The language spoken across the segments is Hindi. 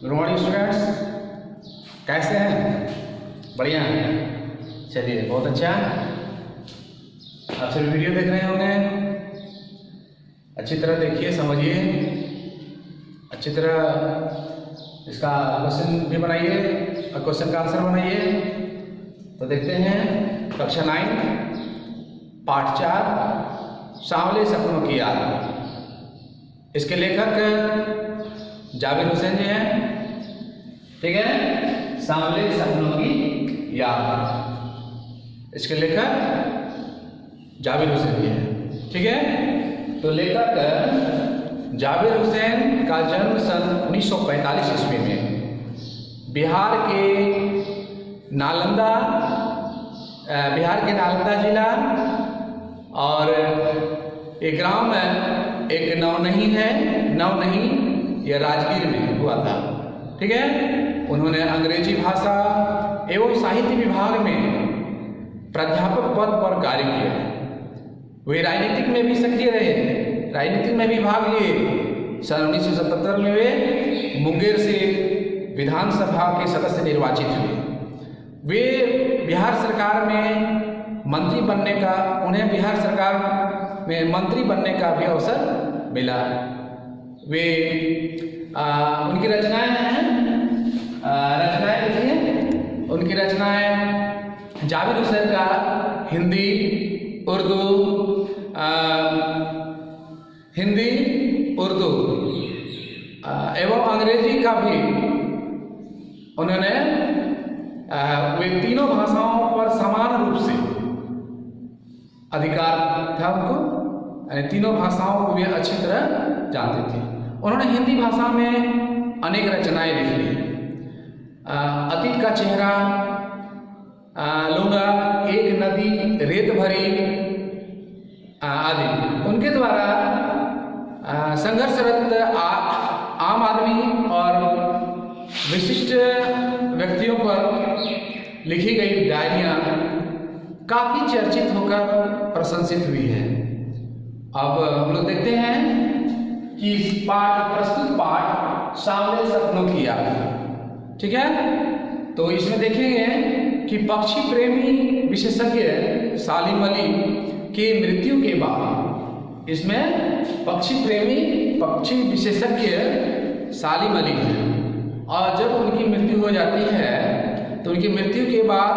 गुड मॉर्निंग स्टूडेंट्स, कैसे हैं? बढ़िया। चलिए, बहुत अच्छा। आप सभी वीडियो देख रहे होंगे, अच्छी तरह देखिए, समझिए, अच्छी तरह इसका क्वेश्चन भी बनाइए और क्वेश्चन का आंसर बनाइए। तो देखते हैं कक्षा 9 पाठ 4 सांवले सपनों की याद। इसके लेखक जाबिर हुसैन जी हैं, ठीक है। सांवले सपनों की याद, इसके लेखक जाबिर हुसैन जी हैं, ठीक है। तो लेखक जाबिर हुसैन का जन्म सन 1945 ईस्वी में बिहार के नालंदा जिला और एक गांव में एक नवनही है, नवनही यह राजगीर में हुआ था, ठीक है। उन्होंने अंग्रेजी भाषा एवं साहित्य विभाग में प्राध्यापक पद पर कार्य किया। वे राजनीतिक में भी सक्रिय रहे, राजनीतिक में भी भाग लिए। सन 1977 में वे मुंगेर से विधानसभा के सदस्य निर्वाचित हुए। वे बिहार सरकार में मंत्री बनने का, उन्हें बिहार सरकार में मंत्री बनने का भी अवसर मिला। वे उनकी रचनाएं हैं, रचनाएं लिखिए। उनकी रचनाएं जाबिर हुसैन का हिंदी, उर्दू एवं अंग्रेजी का भी उन्होंने वे तीनों भाषाओं पर समान रूप से अधिकार था उनको, तीनों भाषाओं को वे अच्छी तरह जानते थे। उन्होंने हिंदी भाषा में अनेक रचनाएं लिखी, अतीत का चेहरा, लूंगा, एक नदी रेत भरी आदि। उनके द्वारा संघर्षरत आम आदमी और विशिष्ट व्यक्तियों पर लिखी गई डायरियां काफी चर्चित होकर प्रशंसित हुई है। अब हम लोग देखते हैं कि प्रस्तुत पाठ सांवले सपनों की याद, ठीक है। तो इसमें देखेंगे कि पक्षी प्रेमी विशेषज्ञ सालिम अली की मृत्यु के बाद, इसमें पक्षी विशेषज्ञ सालिम अली हैं, और जब उनकी मृत्यु हो जाती है तो उनकी मृत्यु के बाद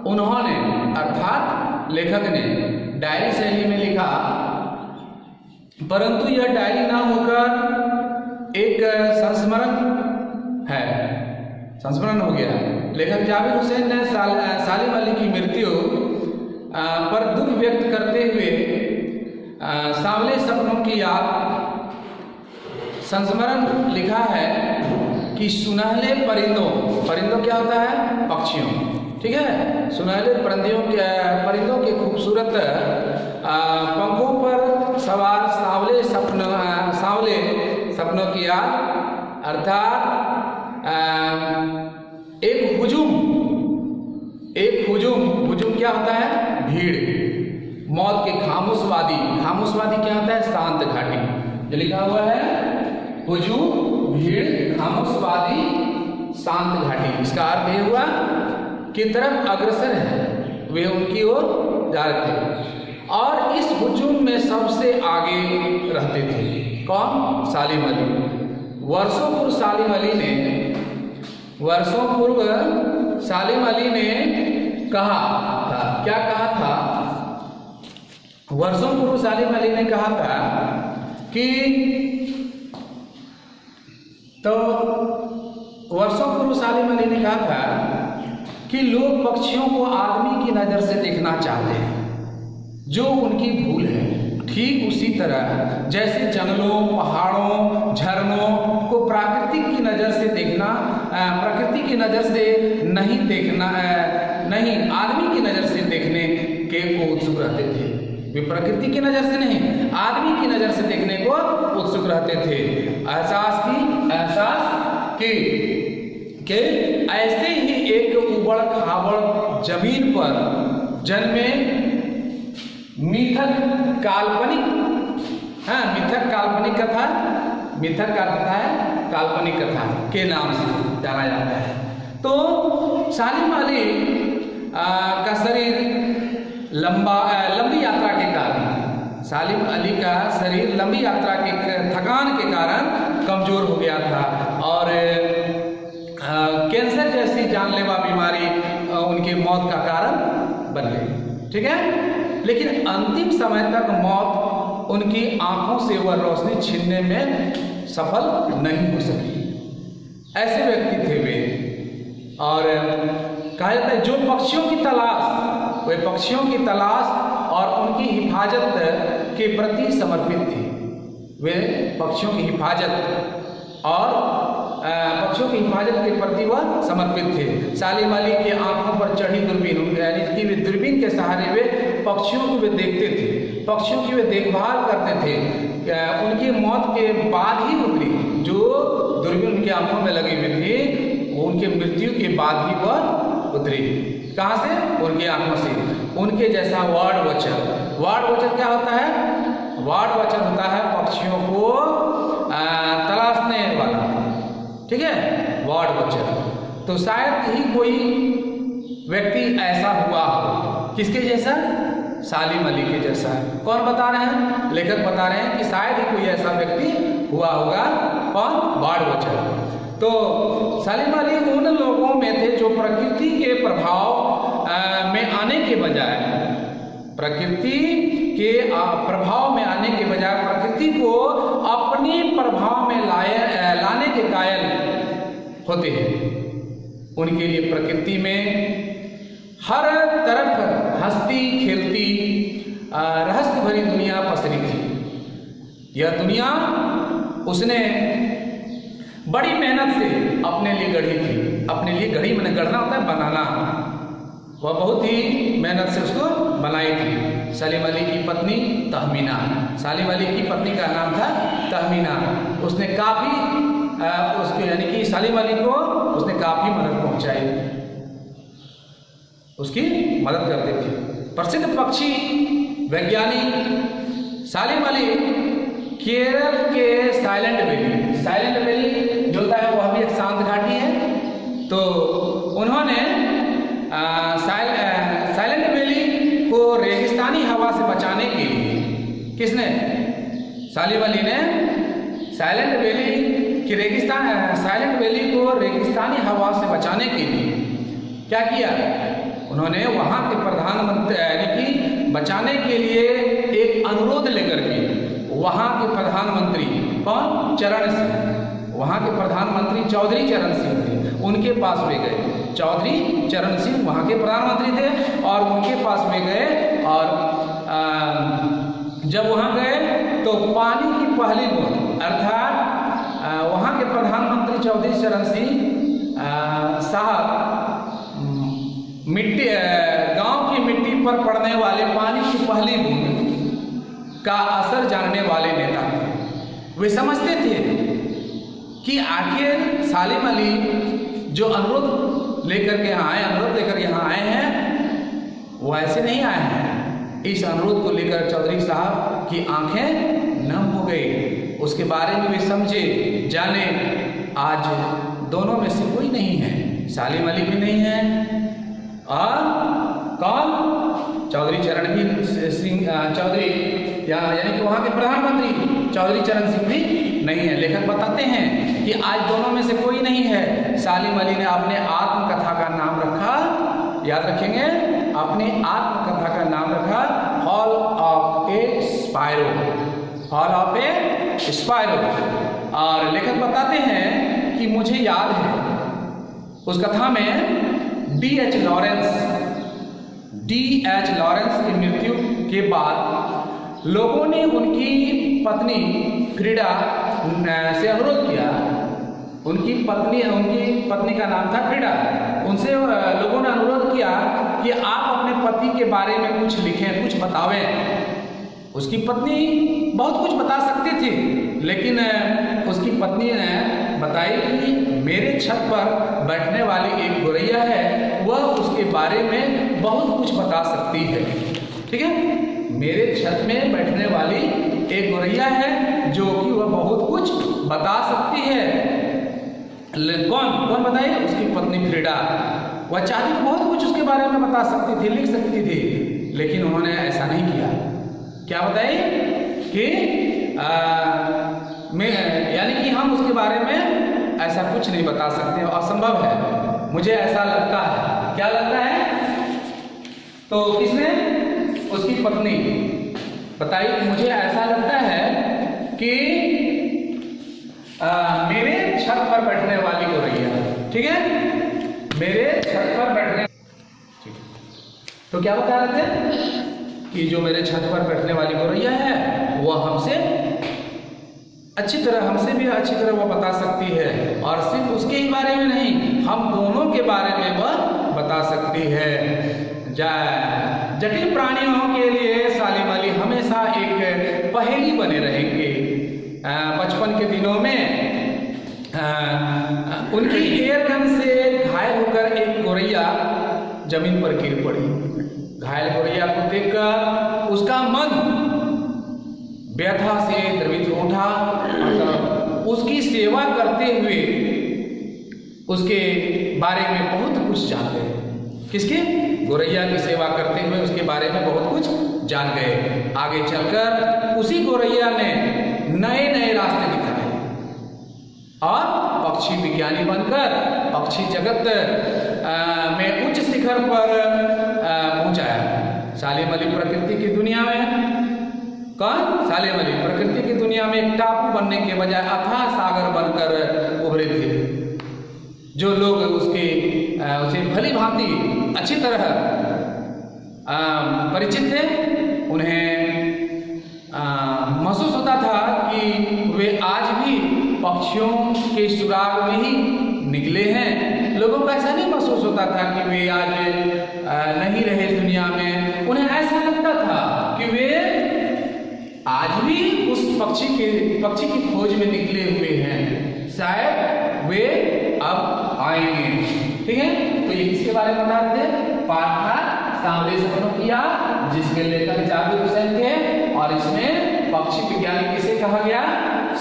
उन्होंने, अर्थात लेखक ने डायरी शैली में लिखा, परंतु यह डायरी ना होकर एक संस्मरण है, संस्मरण हो गया। लेखक जाबिर हुसैन ने सालिम अली की मृत्यु पर दुख व्यक्त करते हुए सांवले सपनों की याद संस्मरण लिखा है कि सुनहले परिंदों क्या होता है? पक्षियों, ठीक है। सुनहले परिंदों के खूबसूरत पंखों पर सवार सांवले सपनों की याद, अर्थात एक हुजूम क्या होता है? भीड़। मौत के खामोशवादी क्या होता है? शांत घाटी। जो लिखा हुआ है हुजूम, भीड़, खामोशवादी, शांत घाटी, इसका अर्थ ये हुआ की तरफ अग्रसर है, वे उनकी ओर जा रहे थे। और इस हुजूम में सबसे आगे रहते थे कौन? सालिम अली। वर्षों पूर्व सालिम अली ने कहा था, क्या कहा था? वर्षों पूर्व सालिम अली ने कहा था कि लोग पक्षियों को आदमी की नजर से देखना चाहते हैं, जो उनकी भूल है। ठीक उसी तरह जैसे जंगलों, पहाड़ों, झरनों को प्रकृति की नजर से नहीं आदमी की नजर से देखने के को उत्सुक रहते थे। वे प्रकृति की नजर से नहीं, आदमी की नजर से देखने को उत्सुक रहते थे। एहसास कि ऐसे ही एक उबड़ खाबड़ जमीन पर जन्मे मिथक काल्पनिक कथा, मिथक का अर्थ है काल्पनिक कथा के नाम से जाना जाता है। तो सालिम अली का शरीर लंबी यात्रा के कारण, सालिम अली का शरीर लंबी यात्रा के थकान के कारण कमज़ोर हो गया था और कैंसर जैसी जानलेवा बीमारी उनकी मौत का कारण बन गई। ठीक है, लेकिन अंतिम समय तक मौत उनकी आंखों से वह रोशनी छीनने में सफल नहीं हो सकी। ऐसे व्यक्ति थे वे, और कहा जाता है जो पक्षियों की तलाश, वे पक्षियों की तलाश और उनकी हिफाजत के प्रति समर्पित थी। वे पक्षियों की हिफाजत और पक्षियों की हिफाजत के प्रति वह समर्पित थे। सालिम अली के आंखों पर चढ़ी दूरबीन, यानी कि वे दूरबीन के सहारे वे पक्षियों को वे देखते थे, पक्षियों की वे देखभाल करते थे। उनकी मौत के बाद ही उतरी, जो दूरबीन उनकी आंखों में लगी हुई थी, उनके मृत्यु के बाद ही वह उतरी। कहाँ से? उनकी आंखों से। उनके जैसा वर्ड वॉचर क्या होता है? वर्ड वॉचर होता है पक्षियों को तलाशने वाला। ठीक है, वर्ड वॉचर। तो शायद ही कोई व्यक्ति ऐसा हुआ हो, किसके जैसा? सालिम अली के जैसा। कौन बता रहे हैं? लेखक बता रहे हैं कि शायद ही कोई ऐसा व्यक्ति हुआ होगा। कौन? Bird watcher. तो सालिम अली उन लोगों में थे जो प्रकृति के प्रभाव में आने के बजाय, प्रकृति के प्रभाव में आने के बजाय प्रकृति को अपने प्रभाव में लाने के कायल होते हैं। उनके लिए प्रकृति में हर तरफ हंसती खेलती रहस्य भरी दुनिया पसरी थी। यह दुनिया उसने बड़ी मेहनत से अपने लिए गढ़ी थी। अपने लिए गढ़ी, मैंने गढ़ना होता है बनाना, वह बहुत ही मेहनत से उसको बनाई थी। सालिम अली की पत्नी तहमीना, सालिम अली की पत्नी का नाम था तहमीना। उसने काफ़ी उसके यानी कि सालिम अली को उसने काफ़ी मदद पहुंचाई, उसकी मदद करती थी। प्रसिद्ध पक्षी वैज्ञानिक सालिम अली केरल के साइलेंट वैली जो होता है वह भी एक शांत घाटी है। तो उन्होंने साइलेंट वैली को रेगिस्तानी हवा से बचाने के लिए, किसने? सालिम अली ने साइलेंट वैली को रेगिस्तानी हवा से बचाने के लिए क्या किया? उन्होंने वहाँ के प्रधानमंत्री यानी कि बचाने के लिए एक अनुरोध लेकर के वहाँ के प्रधानमंत्री कौन? चरण सिंह, वहाँ के प्रधानमंत्री चौधरी चरण सिंह थे, उनके पास वे गए। चौधरी चरण सिंह वहाँ के प्रधानमंत्री थे और उनके पास वे गए। और जब वहाँ गए तो पानी की पहली बूंद, अर्थात वहाँ के प्रधानमंत्री चौधरी चरण सिंह साहब गांव की मिट्टी पर पड़ने वाले पानी की पहली बूंद का असर जानने वाले नेता थे। वे समझते थे कि आखिर सालिम अली जो अनुरोध लेकर के यहाँ आए हैं, वो ऐसे नहीं आए हैं। इस अनुरोध को लेकर चौधरी साहब की आंखें नम हो गई। उसके बारे में वे समझे, जाने आज दोनों में से कोई नहीं है, सालिम अली भी नहीं है और कौन? चौधरी चरण सिंह चौधरी यानी कि वहाँ के प्रधानमंत्री चौधरी चरण सिंह भी नहीं है। लेखक बताते हैं कि आज दोनों में से कोई नहीं है। सालिम अली ने अपने आत्मकथा का नाम रखा, याद रखेंगे, अपनी आत्मकथा का नाम रखा हॉल ऑफ ए स्पायरो, हॉल ऑफ ए स्पायरो। और लेखक बताते हैं कि मुझे याद है उस कथा में D.H. लॉरेंस की मृत्यु के बाद लोगों ने उनकी पत्नी फ्रीडा से अनुरोध किया। उनकी पत्नी का नाम था फ्रीडा। उनसे लोगों ने अनुरोध किया कि आप अपने पति के बारे में कुछ लिखें, कुछ बतावें। उसकी पत्नी बहुत कुछ बता सकती थी, लेकिन उसकी पत्नी ने बताई कि मेरे छत पर बैठने वाली एक गोरैया है, वह उसके बारे में बहुत कुछ बता सकती है। ठीक है, मेरे छत में बैठने वाली एक गोरैया है जो कि वह बहुत कुछ बता सकती है। कौन कौन बताइए? उसकी पत्नी फ्रीडा। वह चाहती तो बहुत कुछ उसके बारे में बता सकती थी, लिख सकती थी, लेकिन उन्होंने ऐसा नहीं किया। क्या बताइए कि यानी कि हम उसके बारे में ऐसा कुछ नहीं बता सकते, असंभव है, मुझे ऐसा लगता है। क्या लगता है? तो किसने? उसकी पत्नी। बताइए, मुझे ऐसा लगता है कि मेरे छत पर बैठने वाली गौरैया, ठीक है, मेरे छत पर बैठने, तो क्या बता रहे थे कि जो मेरे छत पर बैठने वाली गौरैया है वह हमसे अच्छी तरह, हमसे भी अच्छी तरह वह बता सकती है, और सिर्फ उसके ही बारे में नहीं, हम दोनों के बारे में वह बता सकती है। जटिल प्राणियों के लिए सालिम अली हमेशा एक पहेली बने रहेंगे। बचपन के दिनों में उनकी एयर गन से घायल होकर एक गौरैया जमीन पर गिर पड़ी। घायल गौरैया को देखकर उसका मन व्यथा से द्रवित उठा, मतलब उसकी सेवा करते हुए उसके बारे में बहुत कुछ जान गए। किसके? गौरैया की सेवा करते हुए उसके बारे में बहुत कुछ जान गए। आगे चलकर उसी गौरैया ने नए नए रास्ते दिखाए और पक्षी विज्ञानी बनकर पक्षी जगत में उच्च शिखर पर पहुंचाया। सालिम अली प्रकृति की दुनिया में, कौन? सालिम अली प्रकृति की दुनिया में एक टापू बनने के बजाय अथाह सागर बनकर उभरे थे। जो लोग उसे भली भांति अच्छी तरह परिचित थे, उन्हें महसूस होता था कि वे आज भी पक्षियों के सुराग में ही निकले हैं। लोगों को ऐसा नहीं महसूस होता था कि वे आज नहीं रहे दुनिया में। उन्हें ऐसा लगता था कि वे आज भी उस पक्षी की खोज में निकले हुए हैं, शायद वे अब आएंगे। ठीक है, तो ये किसके बारे में बता रहे थे? पाठ था सांवरे सपनों की याद, जिसके लेखक जाकिर हुसैन थे, और इसमें पक्षी विज्ञानी किसे कहा गया?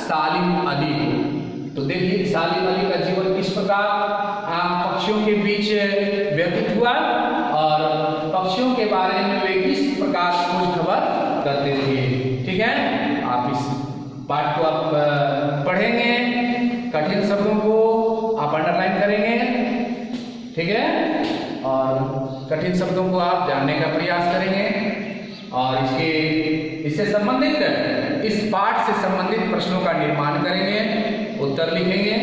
सालिम अली को। तो देखिए सालिम अली का जीवन किस प्रकार पक्षियों के बीच व्यतीत हुआ और पक्षियों के बारे में वे किस प्रकार खोज खबर करते थे। ठीक है, आप इस पाठ को आप पढ़ेंगे, कठिन शब्दों को आप अंडरलाइन करेंगे, ठीक है, और कठिन शब्दों को आप जानने का प्रयास करेंगे और इससे संबंधित, इस पाठ से संबंधित प्रश्नों का निर्माण करेंगे, उत्तर लिखेंगे।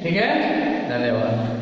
ठीक है, धन्यवाद।